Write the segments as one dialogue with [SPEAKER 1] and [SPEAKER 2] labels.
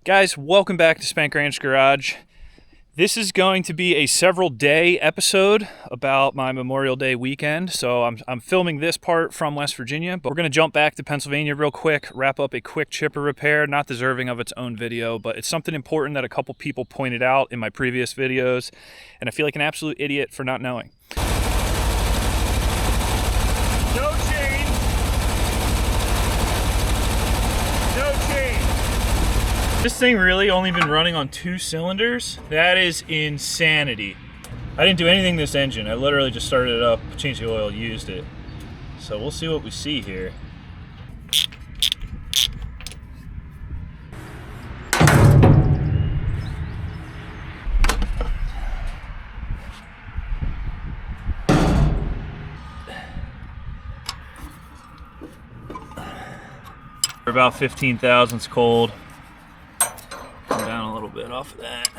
[SPEAKER 1] Guys, welcome back to Spank Ranch Garage. This is going to be a several day episode about my Memorial Day weekend. So I'm filming this part from West Virginia, but we're going to jump back to Pennsylvania real quick, wrap up a quick chipper repair, not deserving of its own video, but it's something important that a couple people pointed out in my previous videos, and I feel like an absolute idiot for not knowing. No chain. No chain. This thing really only been running on 2 cylinders? That is insanity. I didn't do anything to this engine. I literally just started it up, changed the oil, used it. So we'll see what we see here. We're about 15 thousandths cold. Come down a little bit off of that.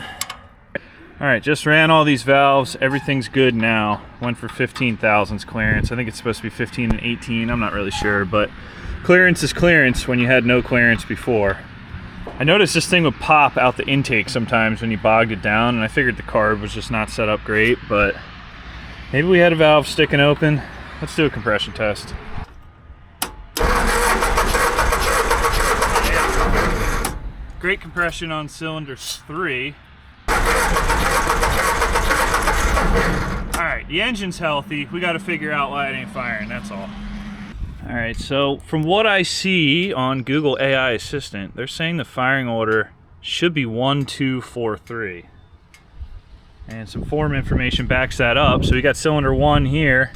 [SPEAKER 1] All right, just ran all these valves. Everything's good now. Went for 15 thousandths clearance. I think it's supposed to be 15 and 18. I'm not really sure, but clearance is clearance when you had no clearance before. I noticed this thing would pop out the intake sometimes when you bogged it down, and I figured the carb was just not set up great, but maybe we had a valve sticking open. Let's do a compression test. Great compression on cylinder 3. Alright, the engine's healthy. We got to figure out why it ain't firing, that's all. Alright, so from what I see on Google AI Assistant, they're saying the firing order should be 1243. And some form information backs that up. So we got cylinder 1 here.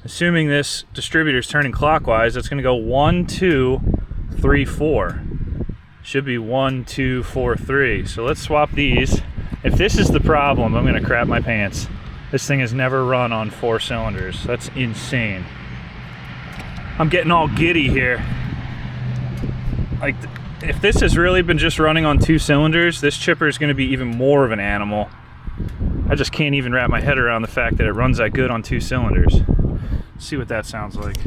[SPEAKER 1] Assuming this distributor's turning clockwise, that's going to go 1, 2, 3, 4. Should be 1, 2, 4, 3. So let's swap these. If this is the problem, I'm gonna crap my pants. This thing has never run on 4 cylinders. That's insane. I'm getting all giddy here. Like, if this has really been just running on 2 cylinders, this chipper is gonna be even more of an animal. I just can't even wrap my head around the fact that it runs that good on 2 cylinders. Let's see what that sounds like.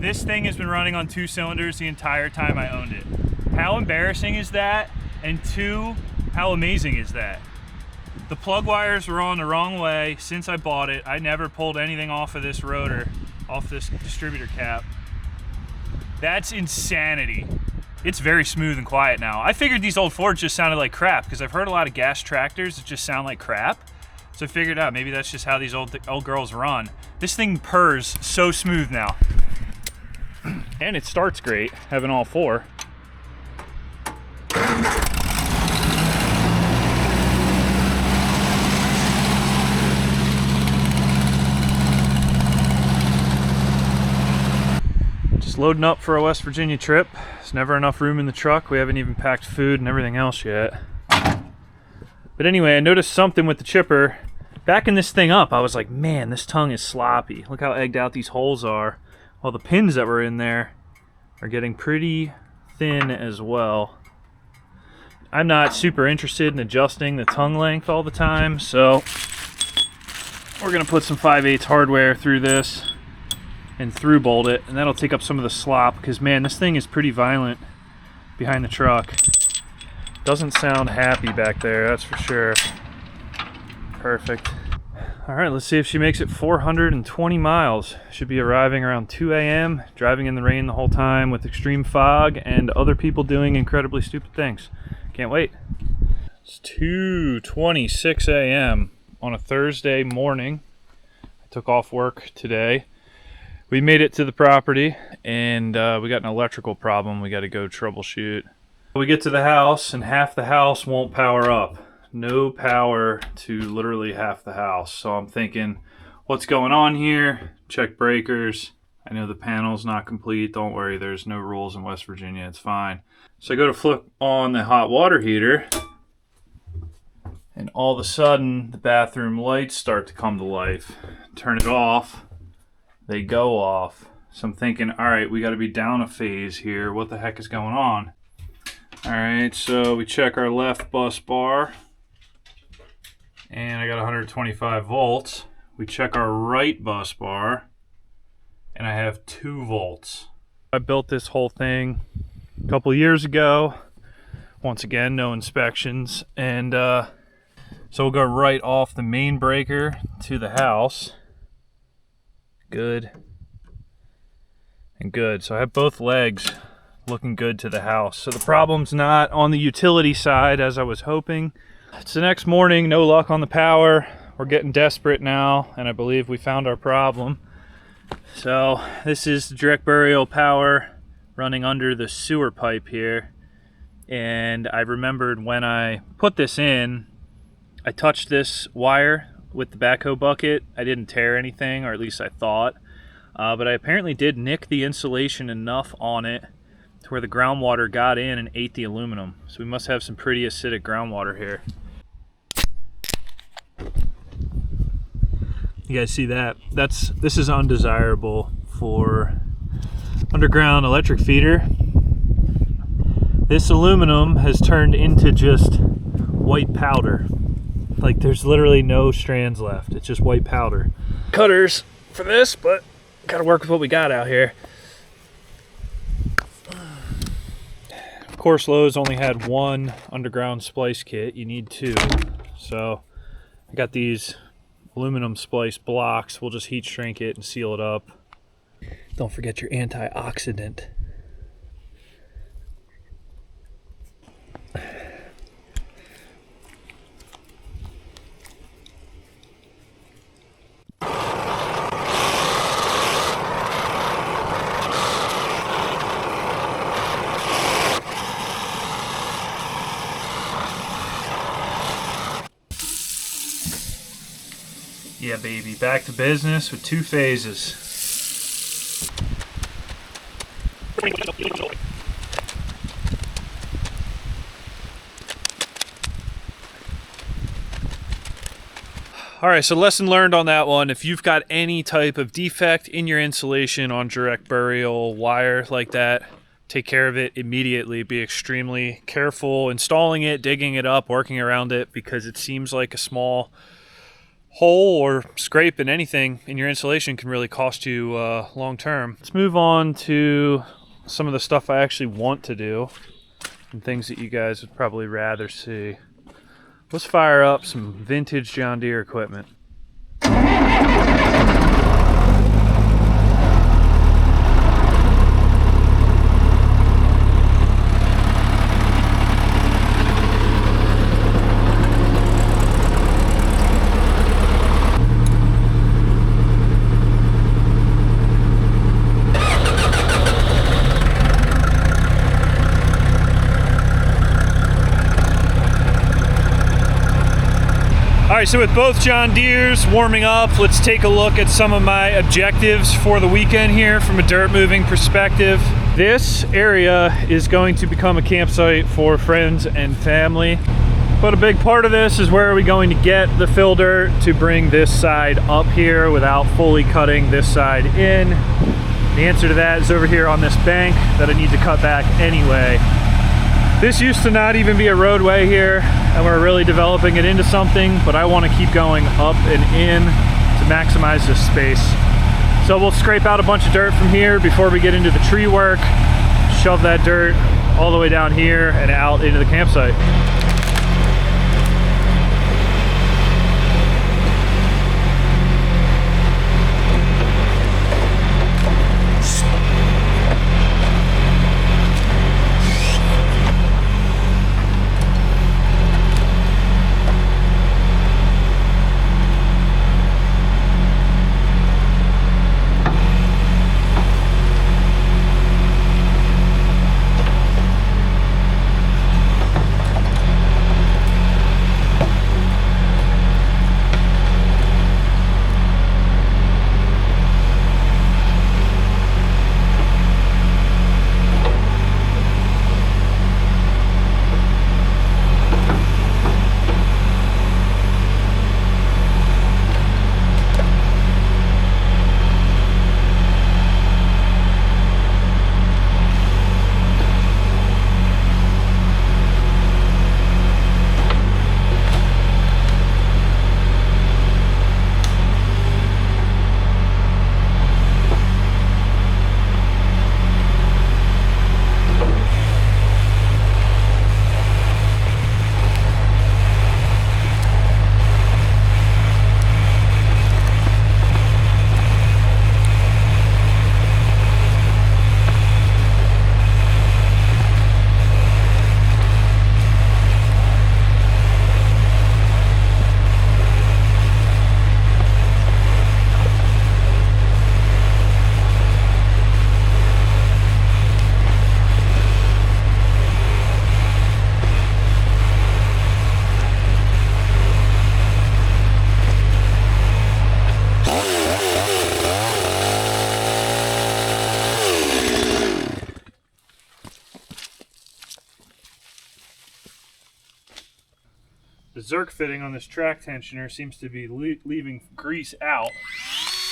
[SPEAKER 1] This thing has been running on 2 cylinders the entire time I owned it. How embarrassing is that? And 2, how amazing is that? The plug wires were on the wrong way since I bought it. I never pulled anything off of this rotor, off this distributor cap. That's insanity. It's very smooth and quiet now. I figured these old Fords just sounded like crap because I've heard a lot of gas tractors that just sound like crap. So I figured out maybe that's just how these old girls run. This thing purrs so smooth now. And it starts great, having all 4. Just loading up for a West Virginia trip. There's never enough room in the truck. We haven't even packed food and everything else yet. But anyway, I noticed something with the chipper. Backing this thing up, I was like, man, this tongue is sloppy. Look how egged out these holes are. Well, the pins that were in there are getting pretty thin as well. I'm not super interested in adjusting the tongue length all the time, so we're gonna put some 5/8 hardware through this and through bolt it, and that'll take up some of the slop, because man, this thing is pretty violent behind the truck. Doesn't sound happy back there, that's for sure. Perfect. All right, let's see if she makes it 420 miles. Should be arriving around 2 a.m., driving in the rain the whole time with extreme fog and other people doing incredibly stupid things. Can't wait. It's 2:26 a.m. on a Thursday morning. I took off work today. We made it to the property and we got an electrical problem we got to go troubleshoot. We get to the house and half the house won't power up. No power to literally half the house. So I'm thinking, what's going on here? Check breakers. I know the panel's not complete. Don't worry, there's no rules in West Virginia. It's fine. So I go to flip on the hot water heater and all of a sudden the bathroom lights start to come to life. Turn it off, they go off. So I'm thinking, all right, we got to be down a phase here. What the heck is going on? All right, so we check our left bus bar, and I got 125 volts. We check our right bus bar, and I have 2 volts. I built this whole thing a couple years ago. Once again, no inspections, and so we'll go right off the main breaker to the house. Good and good. So I have both legs looking good to the house. So the problem's not on the utility side as I was hoping. It's the next morning, no luck on the power. We're getting desperate now, and I believe we found our problem. So this is the direct burial power running under the sewer pipe here. And I remembered when I put this in, I touched this wire with the backhoe bucket. I didn't tear anything, or at least I thought. But I apparently did nick the insulation enough on it to where the groundwater got in and ate the aluminum. So we must have some pretty acidic groundwater here. You guys see that? This is undesirable for underground electric feeder. This aluminum has turned into just white powder. Like, there's literally no strands left. It's just white powder. Cutters for this, but gotta work with what we got out here. Of course, Lowe's only had 1 underground splice kit. You need 2. So I got these aluminum splice blocks. We'll just heat shrink it and seal it up. Don't forget your antioxidant. Yeah, baby, back to business with 2 phases. All right, so lesson learned on that one. If you've got any type of defect in your insulation on direct burial wire like that, take care of it immediately. Be extremely careful installing it, digging it up, working around it, because it seems like a small hole or scrape in anything in your insulation can really cost you long term. Let's move on to some of the stuff I actually want to do and things that you guys would probably rather see. Let's fire up some vintage John Deere equipment. All right, so with both John Deeres warming up, let's take a look at some of my objectives for the weekend here from a dirt moving perspective. This area is going to become a campsite for friends and family, but a big part of this is where are we going to get the fill dirt to bring this side up here without fully cutting this side in. The answer to that is over here on this bank that I need to cut back anyway. This used to not even be a roadway here, and we're really developing it into something, but I want to keep going up and in to maximize this space. So we'll scrape out a bunch of dirt from here before we get into the tree work, shove that dirt all the way down here and out into the campsite. Zerk fitting on this track tensioner seems to be leaving grease out.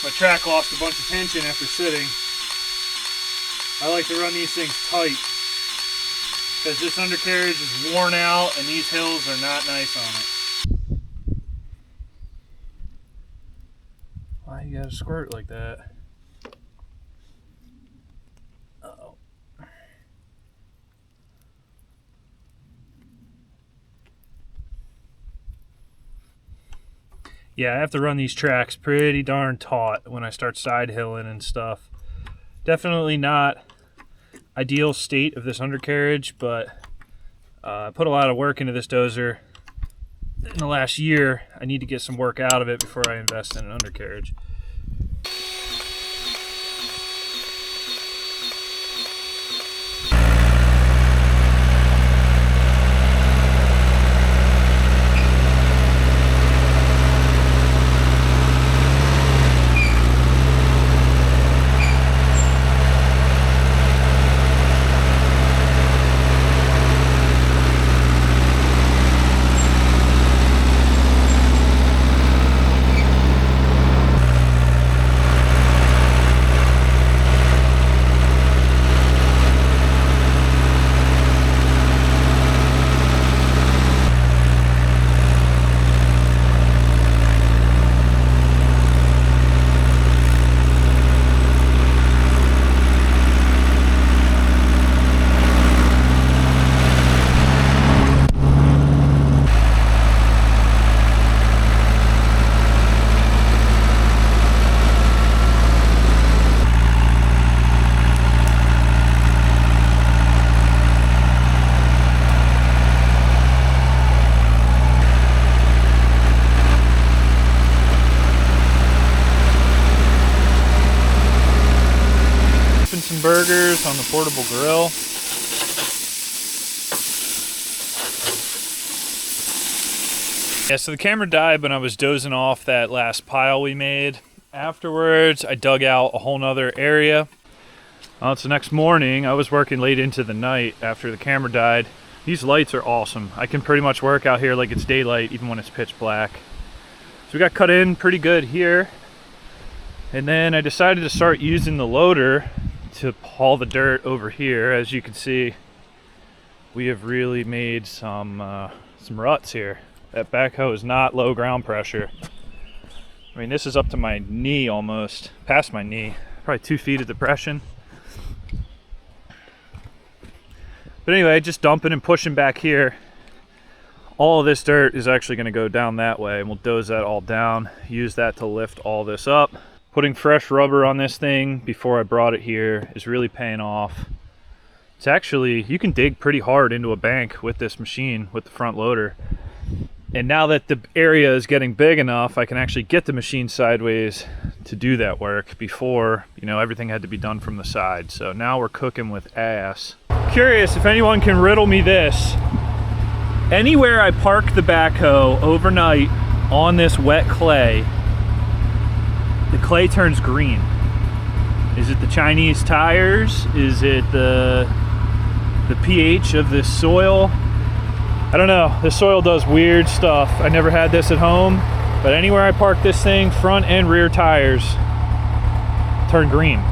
[SPEAKER 1] My track lost a bunch of tension after sitting. I like to run these things tight because this undercarriage is worn out and these hills are not nice on it. Why you gotta squirt like that? Uh-oh. Yeah, I have to run these tracks pretty darn taut when I start side hilling and stuff. Definitely not ideal state of this undercarriage, but I put a lot of work into this dozer in the last year. I need to get some work out of it before I invest in an undercarriage. Some burgers on the portable grill. Yeah, so the camera died when I was dozing off that last pile we made. Afterwards, I dug out a whole nother area. Well, it's the next morning. I was working late into the night after the camera died. These lights are awesome. I can pretty much work out here like it's daylight, even when it's pitch black. So we got cut in pretty good here. And then I decided to start using the loader to haul the dirt over here. As you can see, we have really made some ruts here. That backhoe is not low ground pressure. I mean, this is up to my knee almost, past my knee, probably 2 feet of depression. But anyway, just dumping and pushing back here. All of this dirt is actually going to go down that way, and we'll doze that all down, use that to lift all this up. Putting fresh rubber on this thing before I brought it here is really paying off. It's actually, you can dig pretty hard into a bank with this machine, with the front loader. And now that the area is getting big enough, I can actually get the machine sideways to do that work. Before, you know, everything had to be done from the side. So now we're cooking with ass. Curious if anyone can riddle me this. Anywhere I park the backhoe overnight on this wet clay, the clay turns green. Is it the Chinese tires? Is it the pH of the soil? I don't know. The soil does weird stuff. I never had this at home, but anywhere I park this thing, front and rear tires turn green.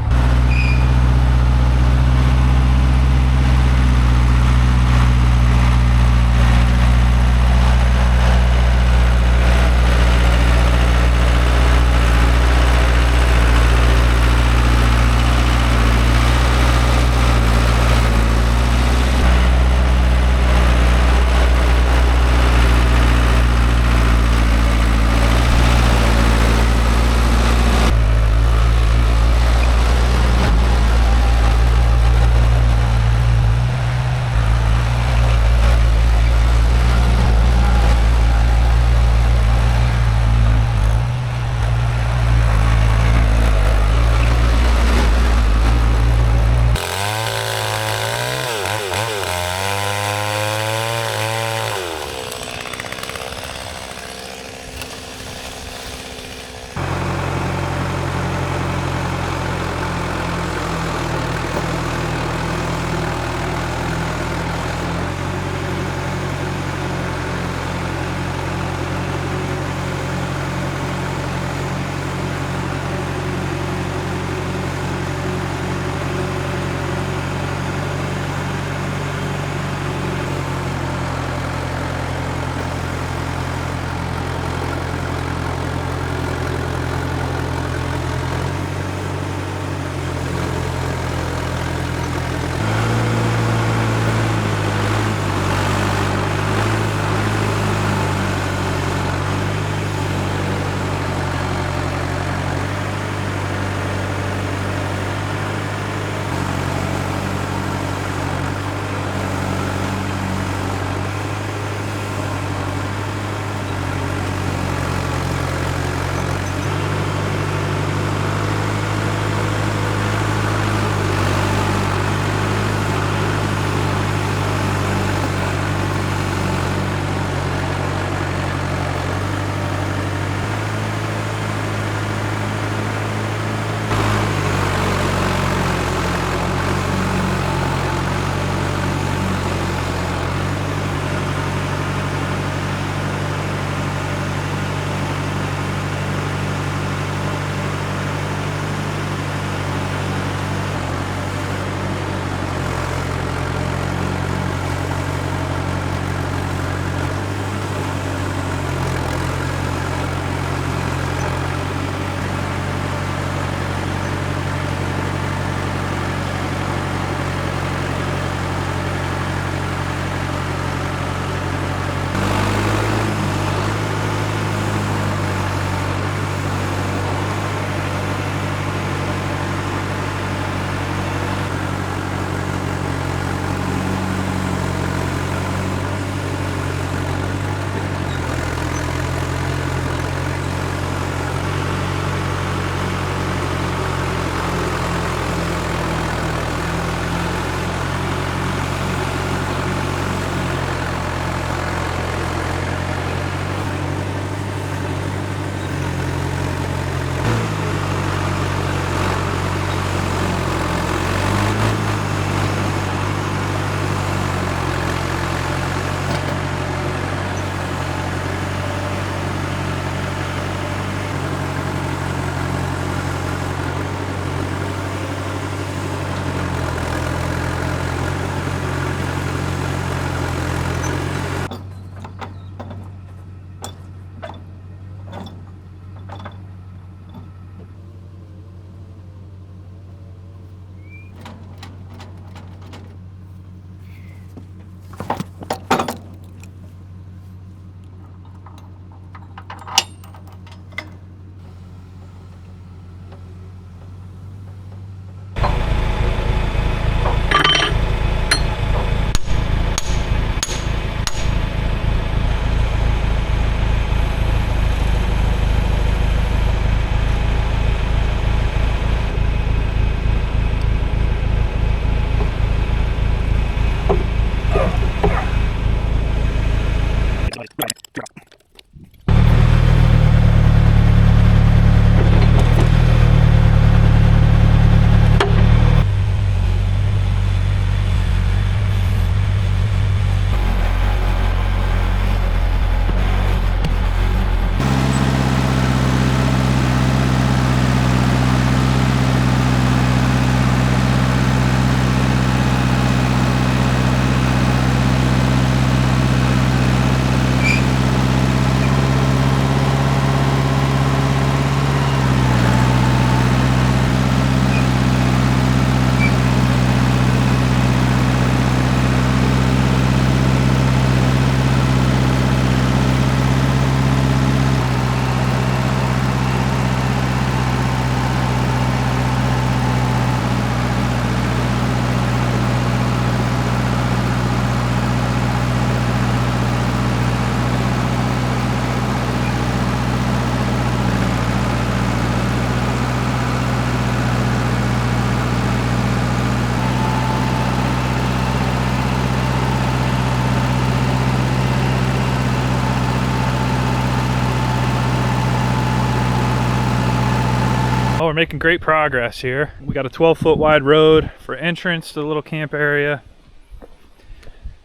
[SPEAKER 1] Oh, we're making great progress here. We got a 12-foot wide road for entrance to the little camp area,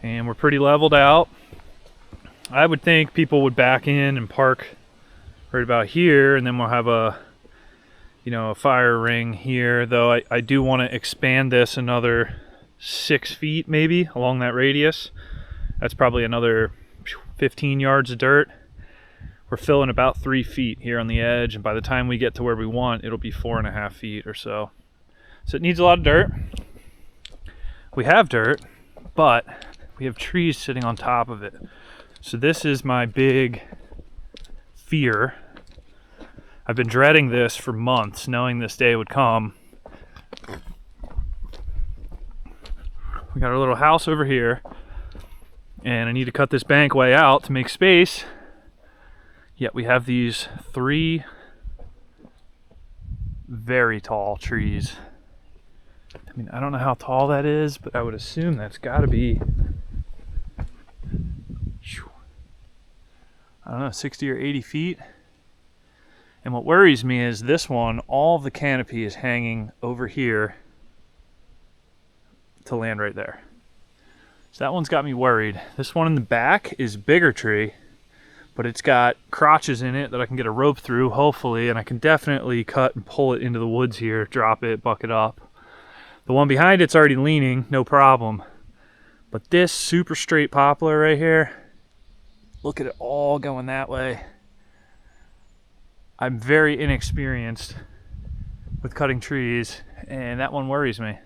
[SPEAKER 1] and we're pretty leveled out. I would think people would back in and park right about here, and then we'll have a fire ring here, though I do want to expand this another 6 feet maybe along that radius. That's probably another 15 yards of dirt. We're filling about 3 feet here on the edge, and by the time we get to where we want, it'll be 4.5 feet or so. So it needs a lot of dirt. We have dirt, but we have trees sitting on top of it. So this is my big fear. I've been dreading this for months, knowing this day would come. We got our little house over here, and I need to cut this bank way out to make space. Yet we have these 3 very tall trees. I mean, I don't know how tall that is, but I would assume that's got to be, I don't know, 60 or 80 feet. And what worries me is this one, all of the canopy is hanging over here to land right there. So that one's got me worried. This one in the back is a bigger tree, but it's got crotches in it that I can get a rope through, hopefully, and I can definitely cut and pull it into the woods here, drop it, buck it up. The one behind it's already leaning, no problem. But this super straight poplar right here, look at it all going that way. I'm very inexperienced with cutting trees, and that one worries me.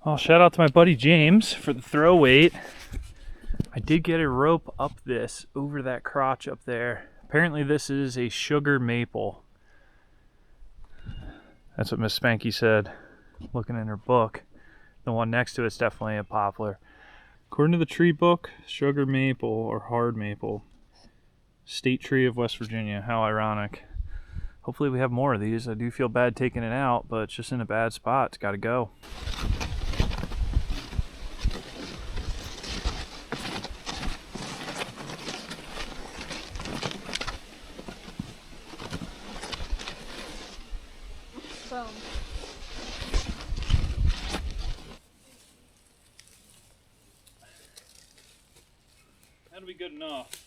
[SPEAKER 1] Well, shout out to my buddy James for the throw weight. I did get a rope up this, over that crotch up there. Apparently this is a sugar maple. That's what Miss Spanky said, looking in her book. The one next to it's definitely a poplar. According to the tree book, sugar maple or hard maple. State tree of West Virginia. How ironic. Hopefully we have more of these. I do feel bad taking it out, but it's just in a bad spot. It's got to go.
[SPEAKER 2] Boom.
[SPEAKER 1] That'll be good enough.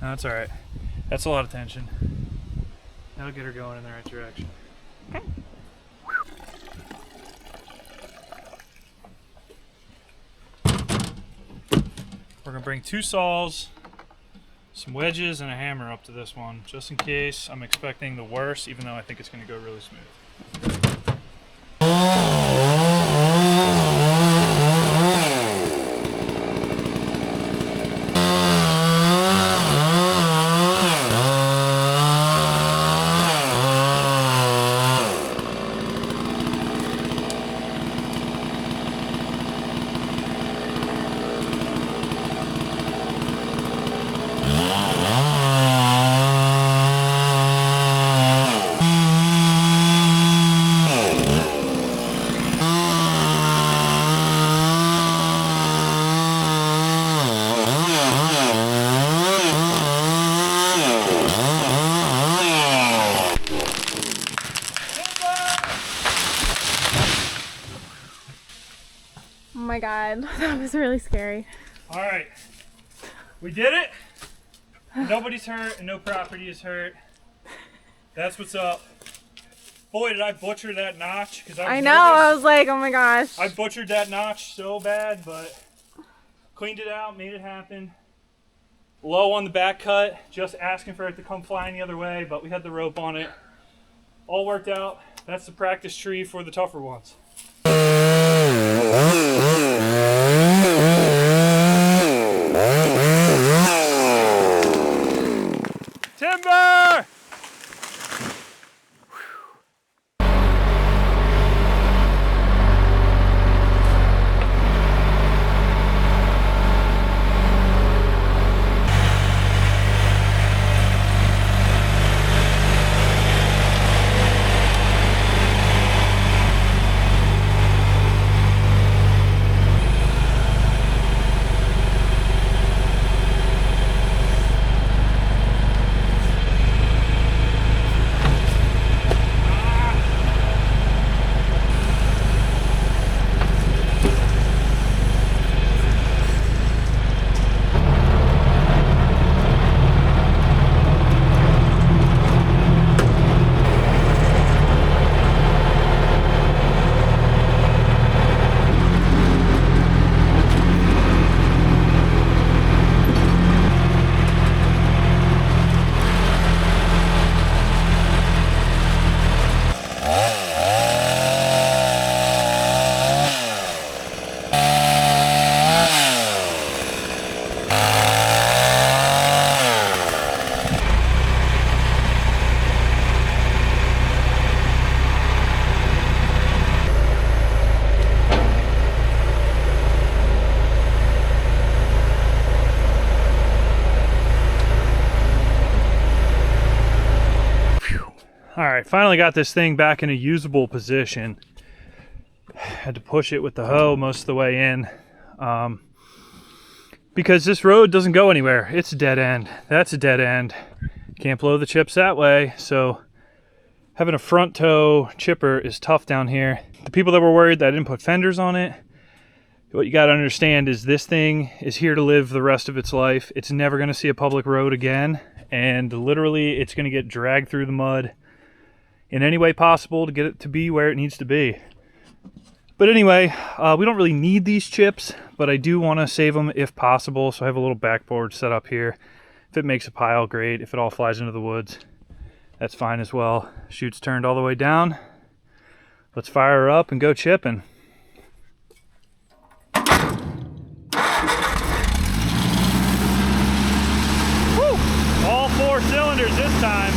[SPEAKER 1] That's all right. That's a lot of tension. That'll get her going in the right direction.
[SPEAKER 2] Okay.
[SPEAKER 1] We're gonna bring 2 saws, some wedges, and a hammer up to this one, just in case. I'm expecting the worst, even though I think it's gonna go really smooth.
[SPEAKER 2] Oh my god, that was really scary.
[SPEAKER 1] All right, we did it. Nobody's hurt and no property is hurt. That's what's up. Boy, did I butcher that notch.
[SPEAKER 2] I know, I was like, oh my gosh.
[SPEAKER 1] I butchered that notch so bad, but cleaned it out, made it happen. Low on the back cut, just asking for it to come flying the other way, but we had the rope on it. All worked out. That's the practice tree for the tougher ones. All right, finally got this thing back in a usable position. Had to push it with the hoe most of the way in. Because this road doesn't go anywhere. It's a dead end. That's a dead end. Can't blow the chips that way. So having a front toe chipper is tough down here. The people that were worried that I didn't put fenders on it, what you got to understand is this thing is here to live the rest of its life. It's never going to see a public road again. And literally it's going to get dragged through the mud in any way possible to get it to be where it needs to be. But anyway, we don't really need these chips, but I do want to save them if possible. So I have a little backboard set up here. If it makes a pile, great. If it all flies into the woods, that's fine as well. Chute's turned all the way down. Let's fire her up and go chipping. Woo! All 4 cylinders this time.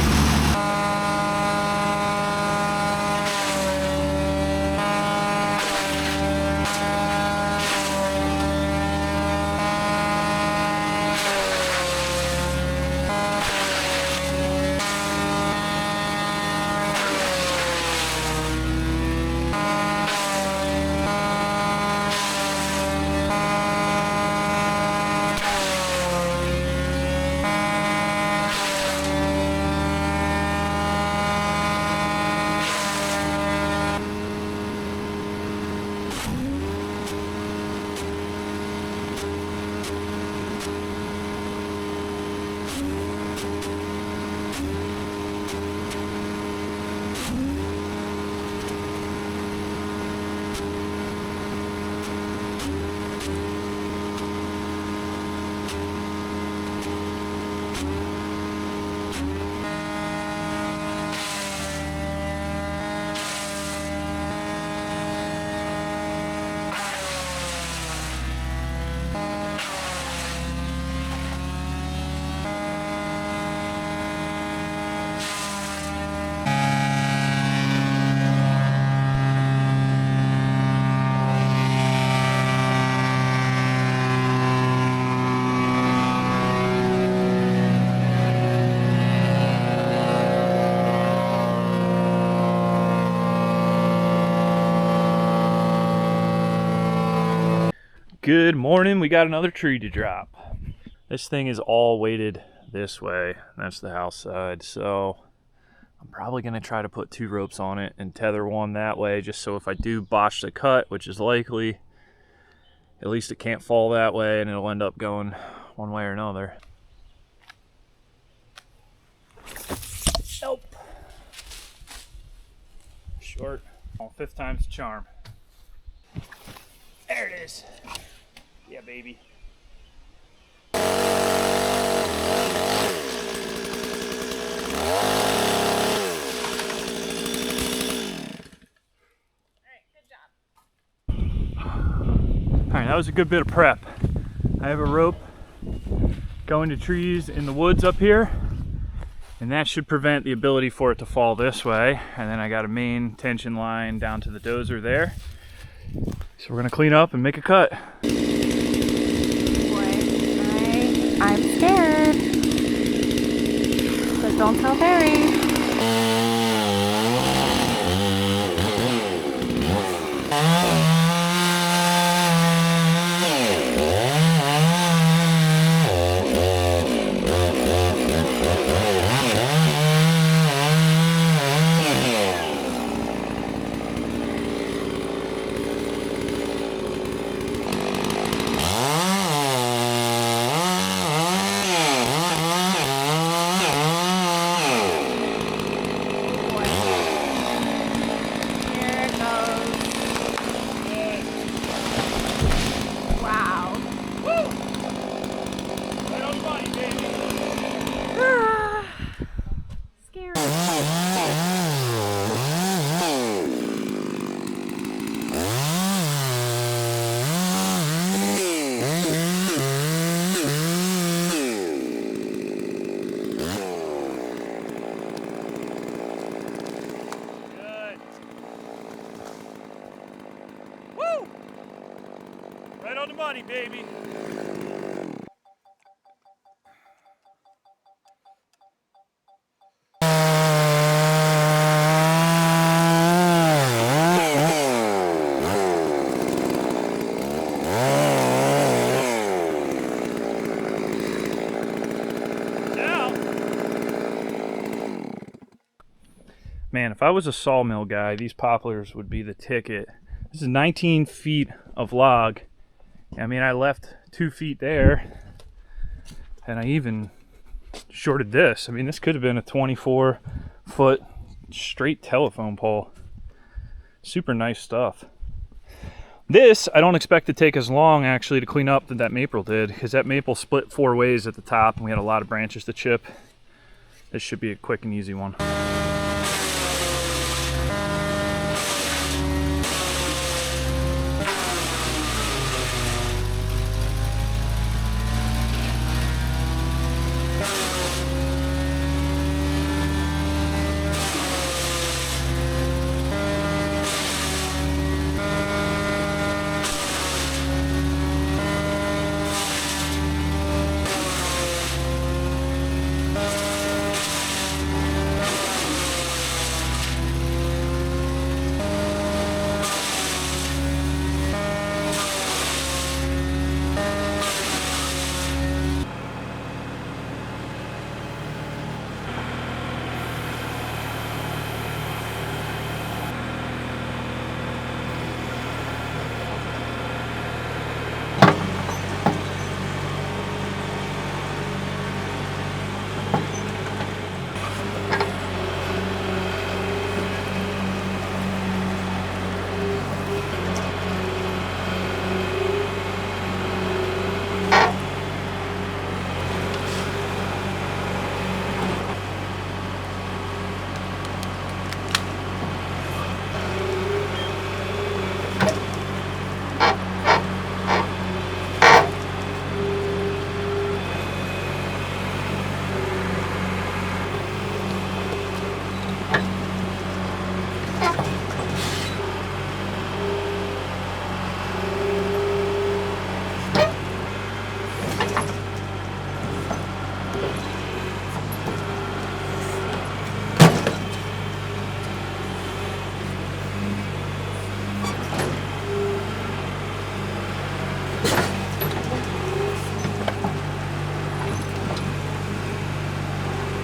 [SPEAKER 1] Good morning, we got another tree to drop. This thing is all weighted this way. That's the house side. So I'm probably gonna try to put 2 ropes on it and tether one that way, just so if I do botch the cut, which is likely, at least it can't fall that way and it'll end up going one way or another. Nope. Short. Oh, 5th time's the charm. There it is. Yeah, baby. Alright, that was a good bit of prep. I have a rope going to trees in the woods up here, and that should prevent the ability for it to fall this way. And then I got a main tension line down to the dozer there. So we're gonna clean up and make a cut.
[SPEAKER 2] I'm scared. But don't tell Barry.
[SPEAKER 1] Right on the money, baby. Man, if I was a sawmill guy, these poplars would be the ticket. This is 19 feet of log. I mean, I left 2 feet there, and I even shorted this. I mean, this could have been a 24-foot straight telephone pole. Super nice stuff. This, I don't expect to take as long actually to clean up than that maple did, because that maple split 4 ways at the top and we had a lot of branches to chip. This should be a quick and easy one.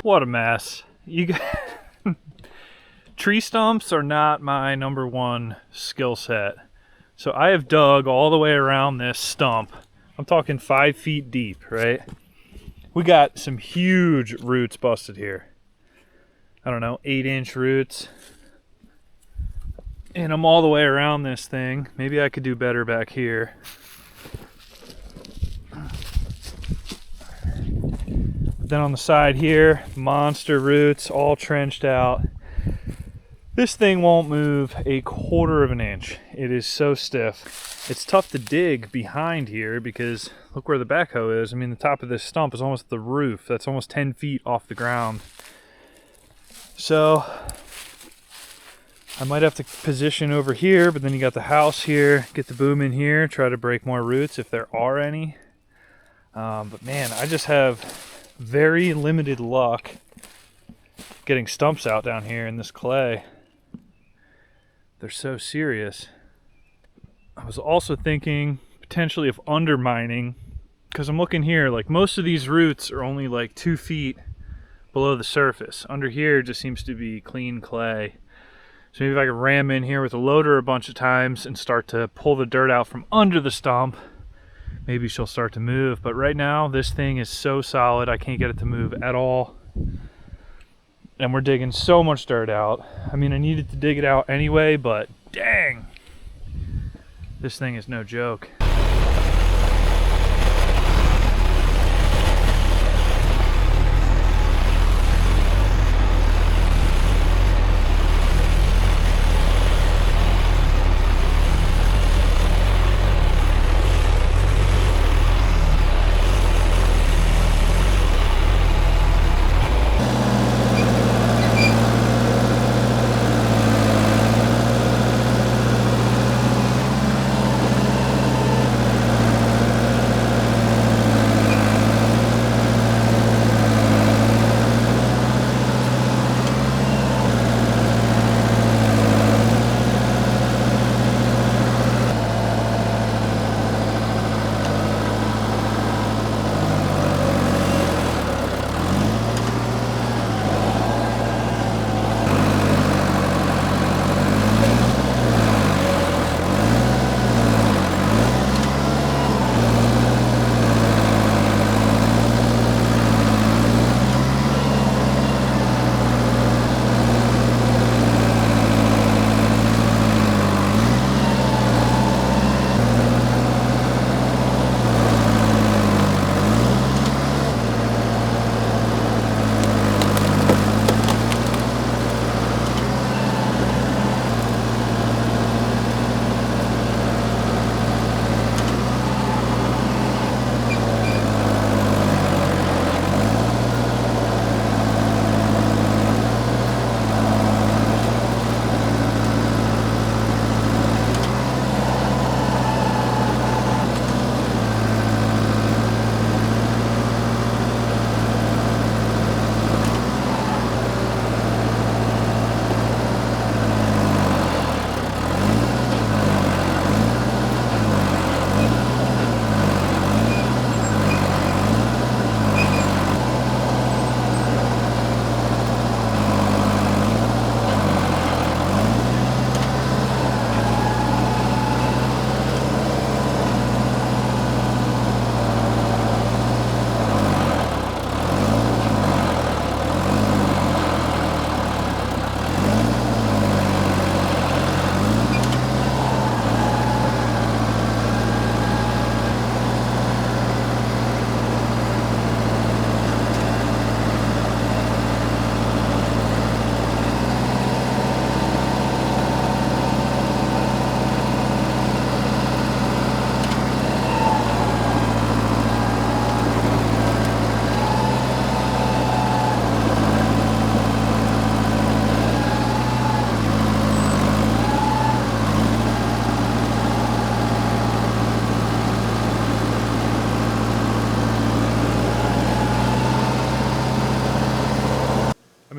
[SPEAKER 1] What a mess. Tree stumps are not my number one skill set. So I have dug all the way around this stump. I'm talking 5 feet deep, right? We got some huge roots busted here. I don't know, 8-inch roots. And I'm all the way around this thing. Maybe I could do better back here. Then on the side here, monster roots all trenched out. This thing won't move a 1/4 of an inch. It is so stiff. It's tough to dig behind here because look where the backhoe is. I mean, the top of this stump is almost the roof. That's almost 10 feet off the ground. So I might have to position over here, but then you got the house here, get the boom in here, try to break more roots if there are any. But man, I just have very limited luck getting stumps out down here in this clay. They're so serious. I was also thinking potentially of undermining, because I'm looking here, like most of these roots are only like 2 feet below the surface. Under here just seems to be clean clay. So maybe if I could ram in here with a loader a bunch of times and start to pull the dirt out from under the stump, maybe she'll start to move. But right now this thing is so solid I can't get it to move at all. And we're digging so much dirt out. I mean, I needed to dig it out anyway, but dang, this thing is no joke.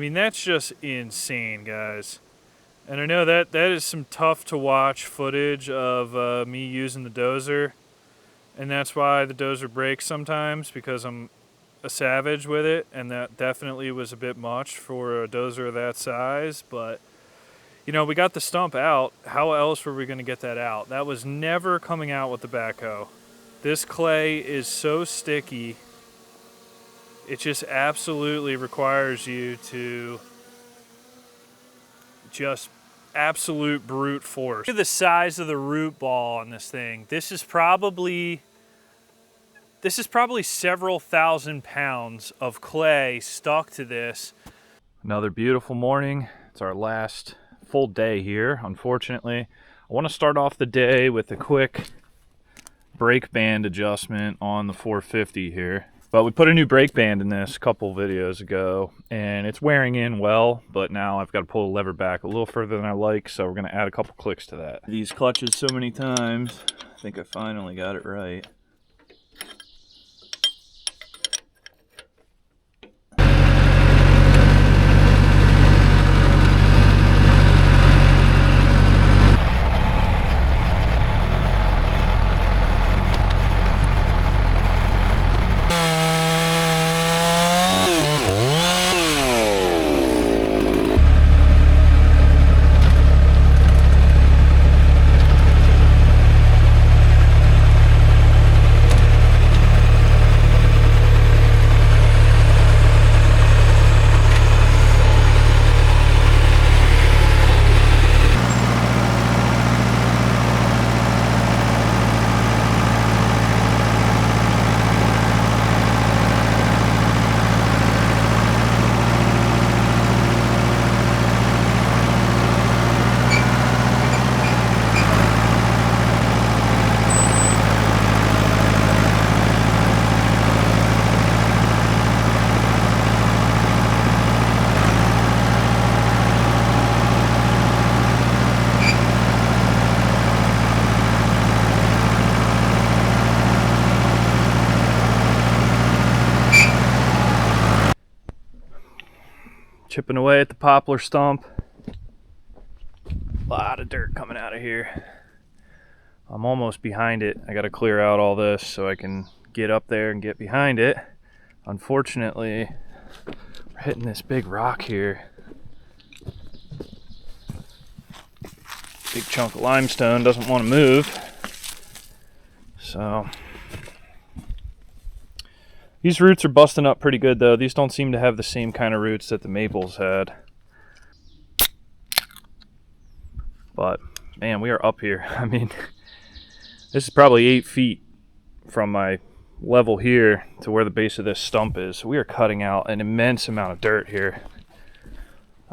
[SPEAKER 1] mean, that's just insane, guys. And I know that is some tough to watch footage of me using the dozer. And that's why the dozer breaks sometimes, because I'm a savage with it. And that definitely was a bit much for a dozer of that size. But, you know, we got the stump out. How else were we going to get that out? That was never coming out with the backhoe. This clay is so sticky. It just absolutely requires you to just absolute brute force. Look at the size of the root ball on this thing. This is probably several thousand pounds of clay stuck to this. Another beautiful morning. It's our last full day here, unfortunately. I want to start off the day with a quick brake band adjustment on the 450 here. But we put a new brake band in this a couple videos ago, and it's wearing in well, but now I've got to pull the lever back a little further than I like, so we're going to add a couple clicks to that. These clutches so many times, I think I finally got it right. Chipping away at the poplar stump. A lot of dirt coming out of here. I'm almost behind it. I got to clear out all this so I can get up there and get behind it. Unfortunately, we're hitting this big rock here. Big chunk of limestone doesn't want to move. So these roots are busting up pretty good though. These don't seem to have the same kind of roots that the maples had. But man, we are up here. I mean, this is probably 8 feet from my level here to where the base of this stump is. So we are cutting out an immense amount of dirt here.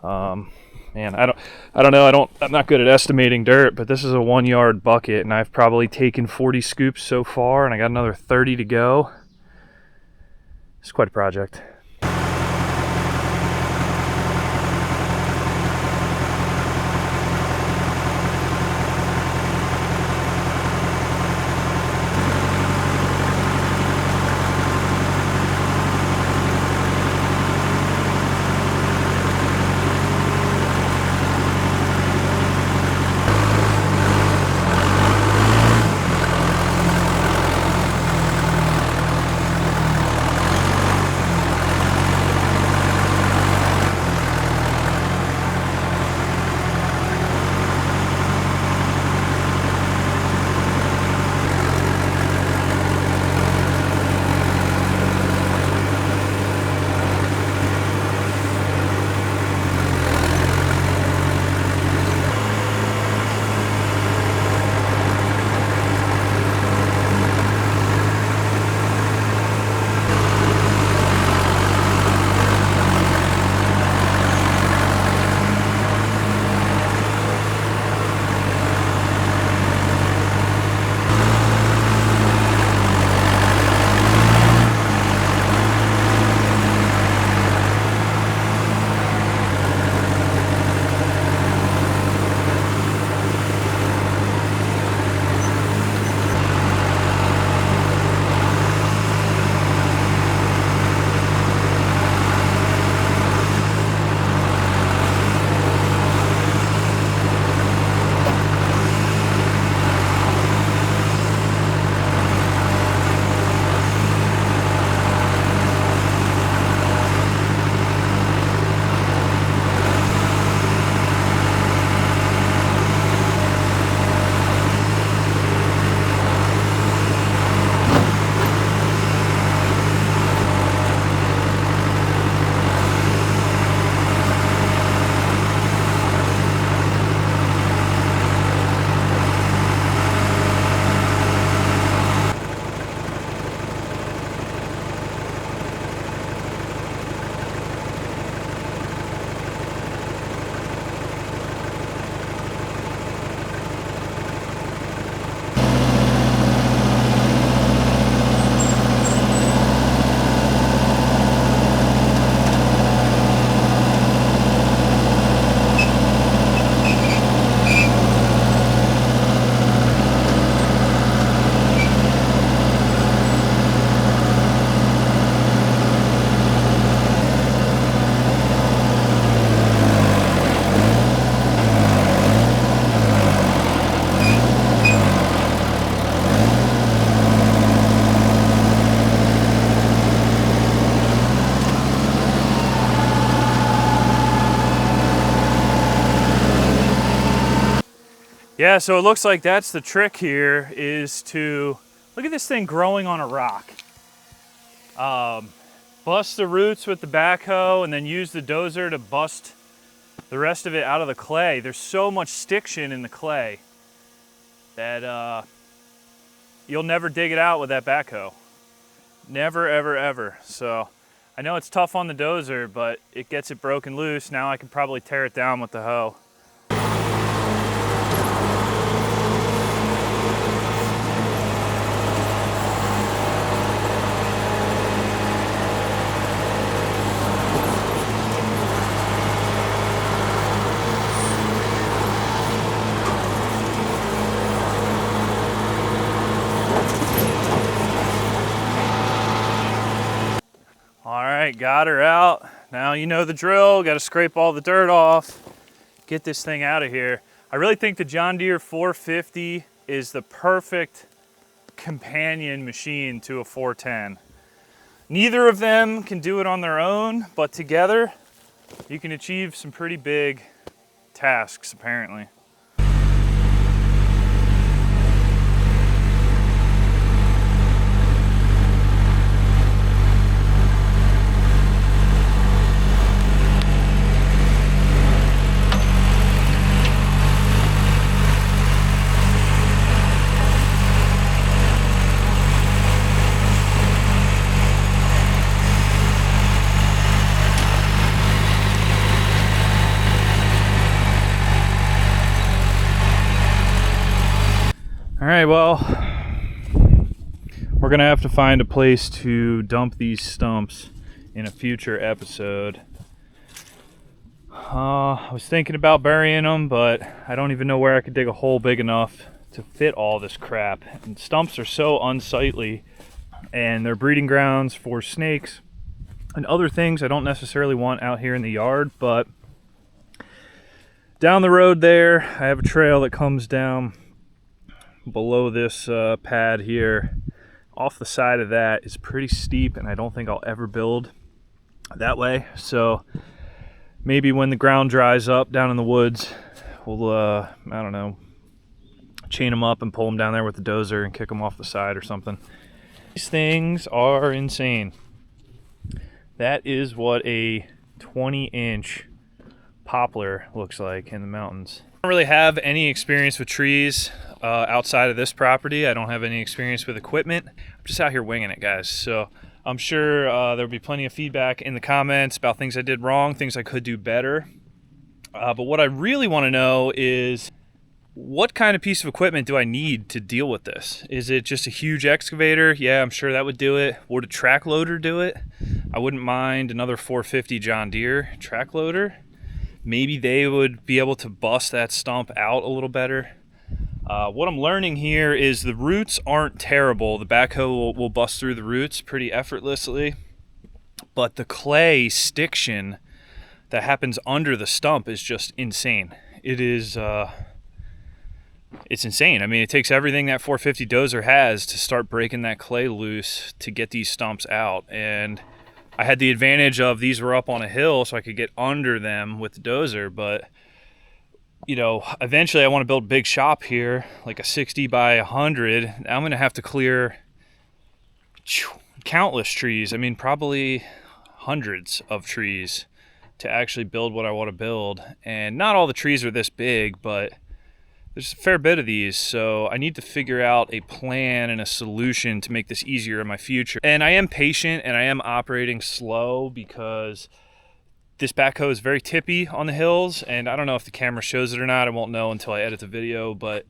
[SPEAKER 1] Man, I don't know. I'm not good at estimating dirt, but this is a 1 yard bucket and I've probably taken 40 scoops so far and I got another 30 to go. It's quite a project. Yeah, so it looks like that's the trick here, is to look at this thing growing on a rock. Bust the roots with the backhoe and then use the dozer to bust the rest of it out of the clay. There's so much stiction in the clay that you'll never dig it out with that backhoe. Never, ever, ever. So I know it's tough on the dozer, but it gets it broken loose. Now I can probably tear it down with the hoe. All right, got her out. Now you know the drill. Got to scrape all the dirt off, get this thing out of here. I really think the John Deere 450 is the perfect companion machine to a 410. Neither of them can do it on their own, but together you can achieve some pretty big tasks, apparently. All right, well, we're gonna have to find a place to dump these stumps in a future episode. I was thinking about burying them, but I don't even know where I could dig a hole big enough to fit all this crap. And stumps are so unsightly, and they're breeding grounds for snakes and other things I don't necessarily want out here in the yard. But down the road there, I have a trail that comes down below this pad here. Off the side of that is pretty steep, and I don't think I'll ever build that way. So maybe when the ground dries up down in the woods, we'll I don't know, chain them up and pull them down there with the dozer and kick them off the side or something. These things are insane. That is what a 20-inch poplar looks like in the mountains. I don't really have any experience with trees outside of this property. I don't have any experience with equipment. I'm just out here winging it, guys. So I'm sure there'll be plenty of feedback in the comments about things I did wrong, things I could do better. But what I really want to know is, what kind of piece of equipment do I need to deal with this? Is it just a huge excavator? Yeah, I'm sure that would do it. Would a track loader do it? I wouldn't mind another 450 John Deere track loader. Maybe they would be able to bust that stump out a little better. What I'm learning here is the roots aren't terrible. The backhoe will bust through the roots pretty effortlessly. But the clay stiction that happens under the stump is just insane. It is, it's insane. I mean, it takes everything that 450 dozer has to start breaking that clay loose to get these stumps out. And I had the advantage of these were up on a hill, so I could get under them with the dozer. But, you know, eventually I want to build a big shop here, like a 60 by 100. I'm going to have to clear countless trees. I mean, probably hundreds of trees to actually build what I want to build. And not all the trees are this big, but there's a fair bit of these, so I need to figure out a plan and a solution to make this easier in my future. And I am patient and I am operating slow because this backhoe is very tippy on the hills, and I don't know if the camera shows it or not. I won't know until I edit the video, but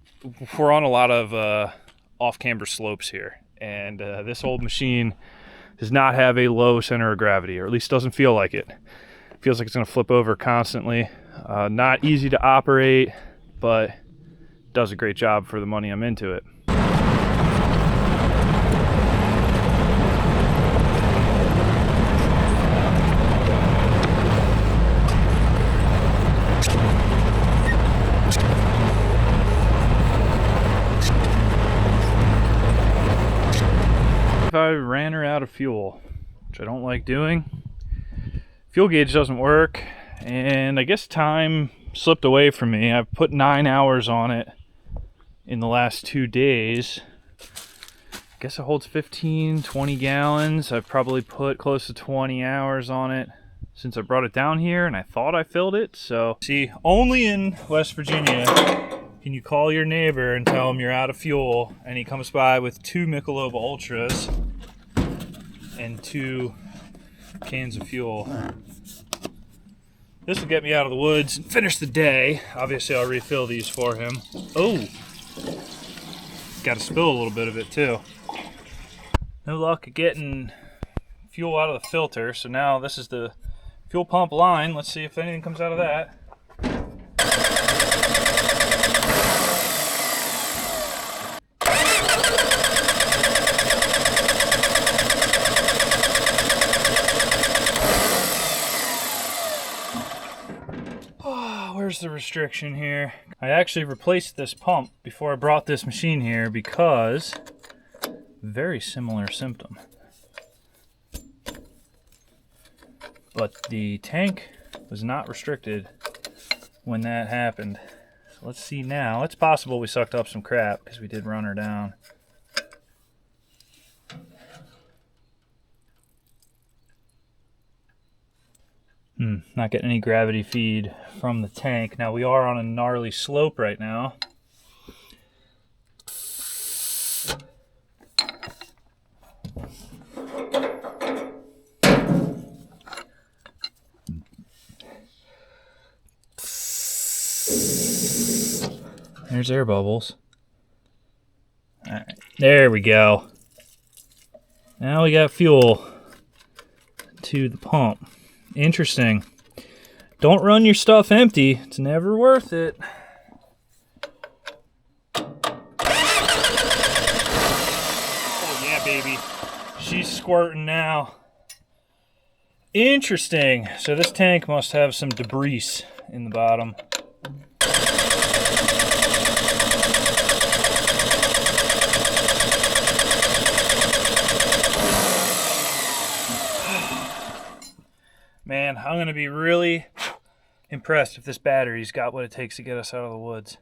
[SPEAKER 1] we're on a lot of off-camber slopes here, and this old machine does not have a low center of gravity, or at least doesn't feel like it. It feels like it's going to flip over constantly. Not easy to operate, but does a great job for the money I'm into it. If I ran her out of fuel, which I don't like doing, fuel gauge doesn't work, and I guess time slipped away from me. I've put 9 hours on it in the last 2 days. I guess it holds 15, 20 gallons. I've probably put close to 20 hours on it since I brought it down here, and I thought I filled it. So, see, only in West Virginia can you call your neighbor and tell him you're out of fuel, and he comes by with 2 Michelob Ultras and 2 cans of fuel. This will get me out of the woods and finish the day. Obviously, I'll refill these for him. Oh, got to spill a little bit of it too. No luck at getting fuel out of the filter, so now this is the fuel pump line. Let's see if anything comes out of that. Oh, where's the restriction here? I actually replaced this pump before I brought this machine here because very similar symptom. But the tank was not restricted when that happened. So let's see now. It's possible we sucked up some crap because we did run her down. Not getting any gravity feed from the tank. Now we are on a gnarly slope right now. There's air bubbles. All right, there we go. Now we got fuel to the pump. Interesting. Don't run your stuff empty. It's never worth it. Oh yeah, baby. She's squirting now. Interesting. So this tank must have some debris in the bottom. Man, I'm going to be really impressed if this battery's got what it takes to get us out of the woods.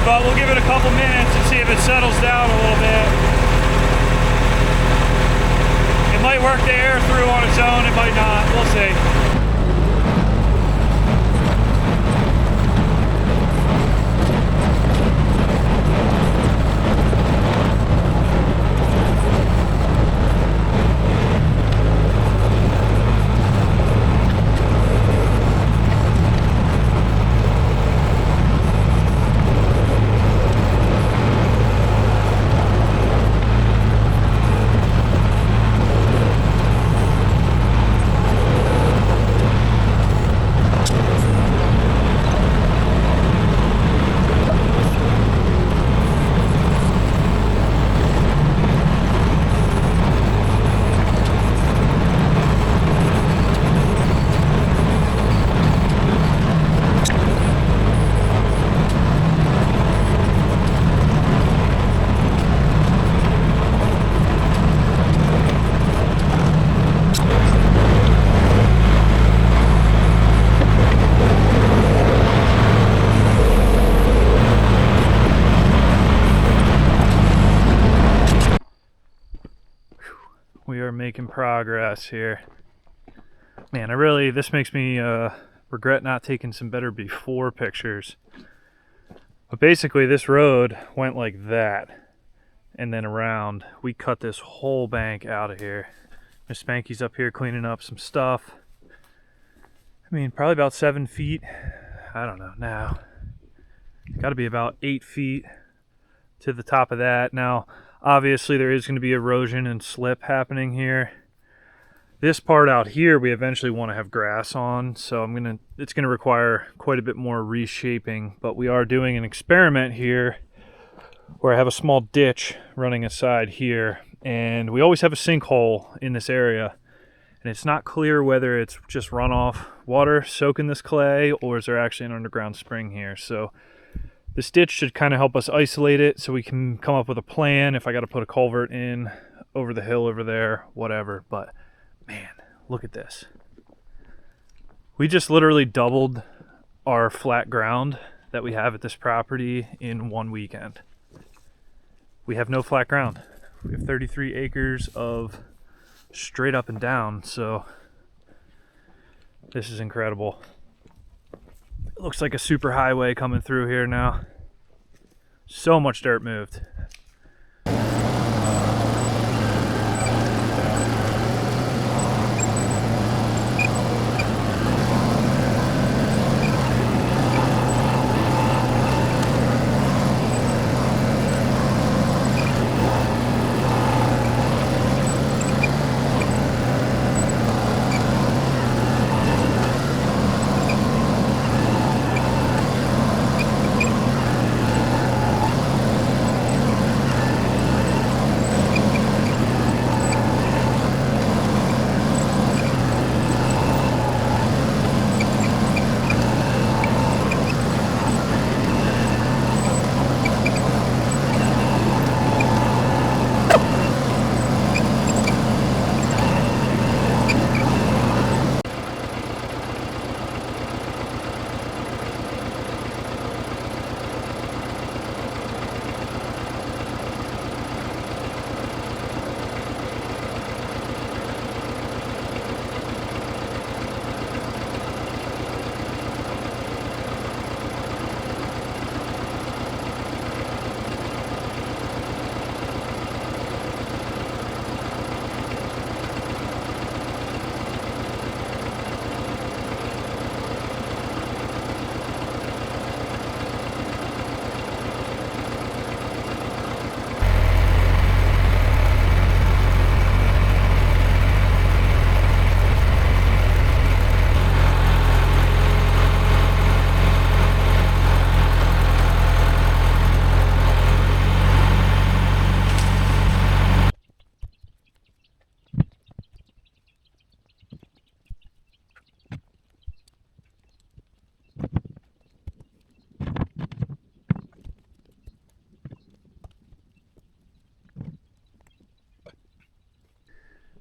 [SPEAKER 1] But we'll give it a couple minutes and see if it settles down a little bit. It might work the air through on its own, it might not, we'll see. We are making progress here. Man, this makes me regret not taking some better before pictures. But basically this road went like that and then around. We cut this whole bank out of here. Miss Spanky's up here cleaning up some stuff. I mean, probably about 7 feet. I don't know now. It's got to be about 8 feet to the top of that. Now, obviously there is going to be erosion and slip happening here. This part out here we eventually want to have grass on, so it's gonna require quite a bit more reshaping, but we are doing an experiment here where I have a small ditch running aside here, and we always have a sinkhole in this area, and it's not clear whether it's just runoff water soaking this clay or is there actually an underground spring here. So this ditch should kind of help us isolate it so we can come up with a plan if I got to put a culvert in over the hill over there, whatever. But man, look at this. We just literally doubled our flat ground that we have at this property in one weekend. We have no flat ground. We have 33 acres of straight up and down, so this is incredible. It looks like a super highway coming through here now. So much dirt moved.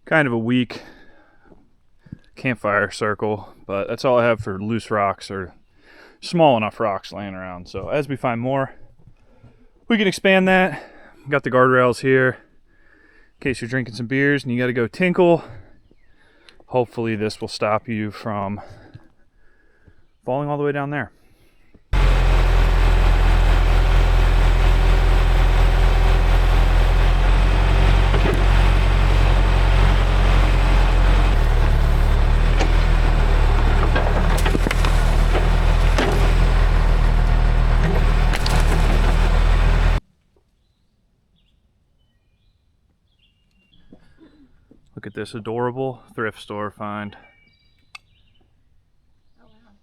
[SPEAKER 1] Kind of a weak campfire circle, but that's all I have for loose rocks or small enough rocks laying around. So as we find more, we can expand that. Got the guardrails here in case you're drinking some beers and you got to go tinkle. Hopefully this will stop you from falling all the way down there. Look at this adorable thrift store find.
[SPEAKER 2] Oh, wow.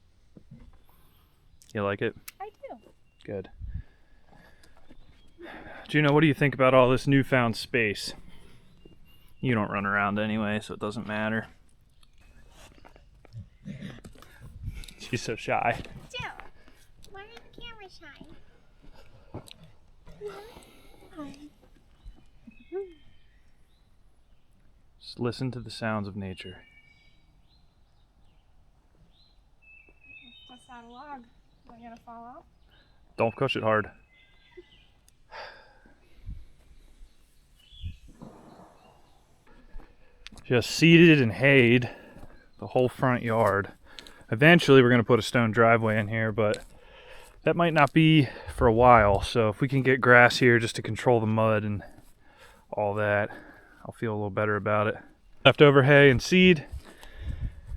[SPEAKER 1] You like it?
[SPEAKER 2] I do.
[SPEAKER 1] Good. Juno, what do you think about all this newfound space? You don't run around anyway, so it doesn't matter. She's so shy.
[SPEAKER 2] Jill, why are the camera shy?
[SPEAKER 1] Just listen to the sounds of nature.
[SPEAKER 2] What's that log? Am I gonna fall off?
[SPEAKER 1] Don't push it hard. Just seeded and hayed the whole front yard. Eventually we're going to put a stone driveway in here, but that might not be for a while. So if we can get grass here just to control the mud and all that, I'll feel a little better about it. Leftover hay and seed.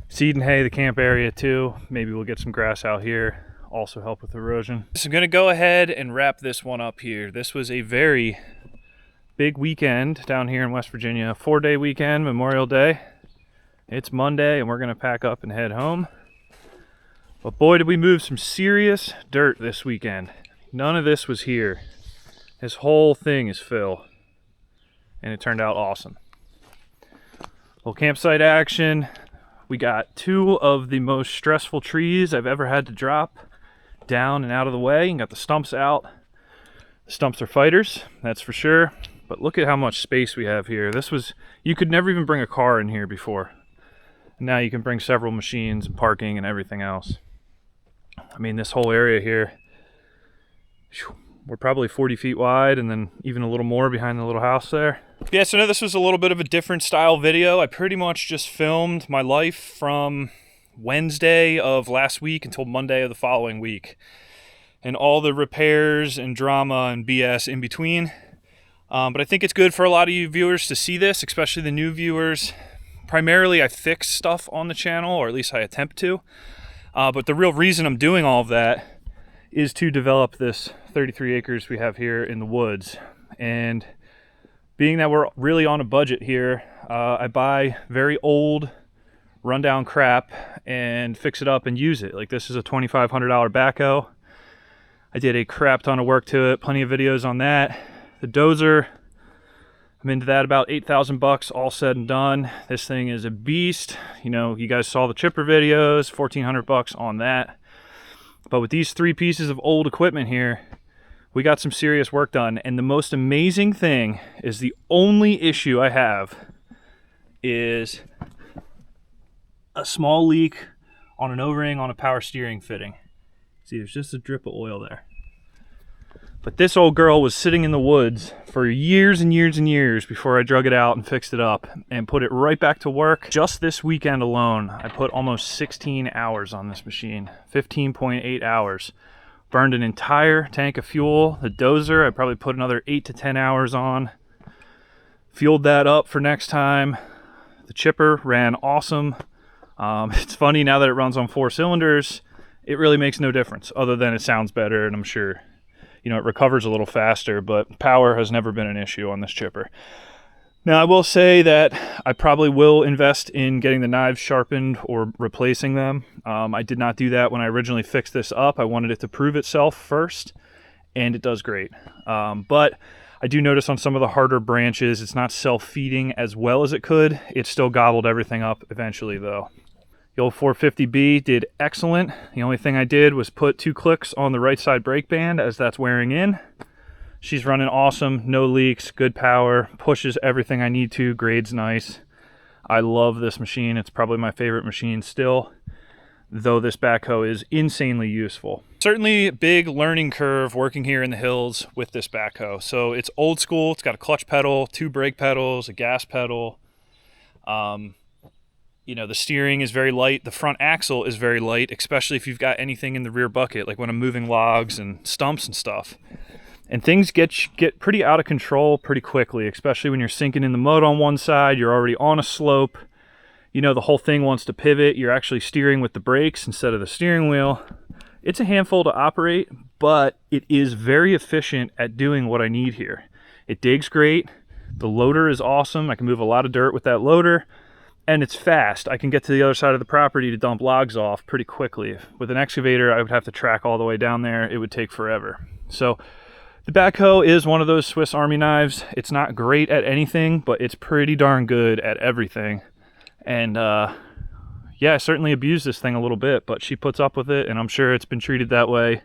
[SPEAKER 1] Seed and hay the camp area too. Maybe we'll get some grass out here. Also help with erosion. So I'm going to go ahead and wrap this one up here. This was a very big weekend down here in West Virginia. 4-day weekend, Memorial Day. It's Monday and we're gonna pack up and head home. But boy, did we move some serious dirt this weekend. None of this was here. This whole thing is fill. And it turned out awesome. Little campsite action. We got 2 of the most stressful trees I've ever had to drop down and out of the way, and got the stumps out. The stumps are fighters, that's for sure. But look at how much space we have here. You could never even bring a car in here before. Now you can bring several machines and parking and everything else. I mean, this whole area here, we're probably 40 feet wide, and then even a little more behind the little house there. Yeah, so now this was a little bit of a different style video. I pretty much just filmed my life from Wednesday of last week until Monday of the following week, and all the repairs and drama and BS in between. But I think it's good for a lot of you viewers to see this, especially the new viewers. Primarily, I fix stuff on the channel, or at least I attempt to. But the real reason I'm doing all of that is to develop this 33 acres we have here in the woods. And being that we're really on a budget here, I buy very old, rundown crap and fix it up and use it. Like, this is a $2,500 backhoe. I did a crap ton of work to it, plenty of videos on that. The dozer, I'm into that, about 8,000 bucks all said and done. This thing is a beast. You know, you guys saw the chipper videos, 1,400 bucks on that. But with these 3 pieces of old equipment here, we got some serious work done. And the most amazing thing is the only issue I have is a small leak on an O-ring on a power steering fitting. See, there's just a drip of oil there. But this old girl was sitting in the woods for years and years and years before I drug it out and fixed it up and put it right back to work. Just this weekend alone, I put almost 16 hours on this machine, 15.8 hours. Burned an entire tank of fuel. The dozer, I probably put another 8 to 10 hours on. Fueled that up for next time. The chipper ran awesome. It's funny, now that it runs on 4 cylinders, it really makes no difference other than it sounds better, and I'm sure, you know, it recovers a little faster, but power has never been an issue on this chipper. Now, I will say that I probably will invest in getting the knives sharpened or replacing them. I did not do that when I originally fixed this up. I wanted it to prove itself first, and it does great. But I do notice on some of the harder branches, it's not self-feeding as well as it could. It still gobbled everything up eventually, though. The old 450B did excellent. The only thing I did was put 2 clicks on the right side brake band as that's wearing in. She's running awesome, no leaks, good power, pushes everything I need to, grade's nice. I love this machine. It's probably my favorite machine still, though this backhoe is insanely useful. Certainly a big learning curve working here in the hills with this backhoe. So it's old school. It's got a clutch pedal, 2 brake pedals, a gas pedal. You know, the steering is very light. The front axle is very light, especially if you've got anything in the rear bucket, like when I'm moving logs and stumps and stuff. And things get pretty out of control pretty quickly, especially when you're sinking in the mud on one side, you're already on a slope. You know, the whole thing wants to pivot. You're actually steering with the brakes instead of the steering wheel. It's a handful to operate, but it is very efficient at doing what I need here. It digs great. The loader is awesome. I can move a lot of dirt with that loader. And it's fast. I can get to the other side of the property to dump logs off pretty quickly. With an excavator, I would have to track all the way down there. It would take forever. So the backhoe is one of those Swiss Army knives. It's not great at anything, but it's pretty darn good at everything. And yeah, I certainly abused this thing a little bit, but she puts up with it, and I'm sure it's been treated that way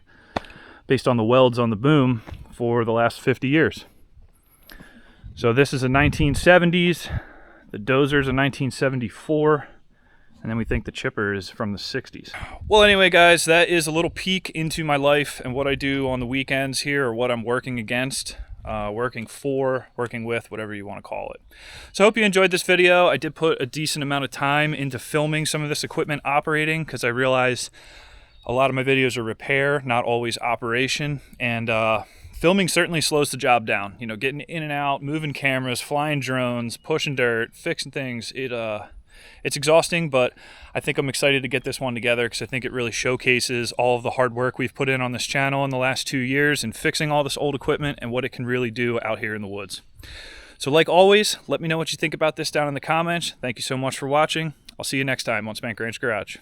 [SPEAKER 1] based on the welds on the boom for the last 50 years. So this is a 1970s. The dozer's a 1974, and then we think the chipper is from the 60s. Well, anyway, guys, that is a little peek into my life and what I do on the weekends here, or what I'm working against, working for, working with, whatever you want to call it. So I hope you enjoyed this video. I did put a decent amount of time into filming some of this equipment operating, because I realized a lot of my videos are repair, not always operation, and filming certainly slows the job down. You know, getting in and out, moving cameras, flying drones, pushing dirt, fixing things. It's exhausting, but I think I'm excited to get this one together, because I think it really showcases all of the hard work we've put in on this channel in the last 2 years in fixing all this old equipment and what it can really do out here in the woods. So like always, let me know what you think about this down in the comments. Thank you so much for watching. I'll see you next time on Spank Ranch Garage.